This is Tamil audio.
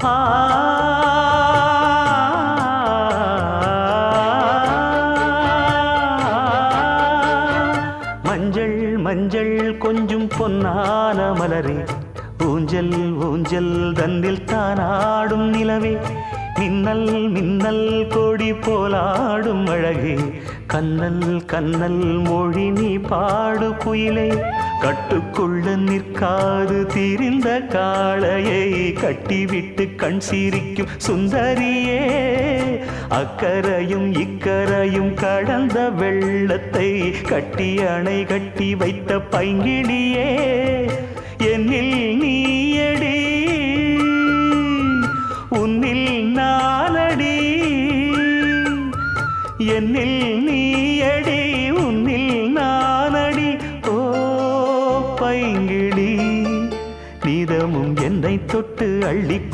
ஆ மஞ்சள் மஞ்சள் கொஞ்சம் பொன்னான மலரே, ஊஞ்சல் ஊஞ்சல் தன்னில் தானாடும் நிலவே, மின்னல் மின்னல் கொடி போலாடும் அழகே, கண்ணல் கண்ணல் மொழி நீ பாடு குயிலே, கட்டுக்குள்ள நிற்காது திரிந்த காளையை கட்டிவிட்டு கண் சிரிக்கும் சுந்தரியே, அக்கரையும் இக்கரையும் கடந்த வெள்ளத்தை கட்டி அணை கட்டி வைத்த பைங்கிளியே, என்னில் நீயடி உன்னில் நானடி, என்னில் நீயடி உன்னில் நானடி. ஓ பைங்கிளி, நீதமும் என்னை தொட்டு அள்ளிக்கொண்டு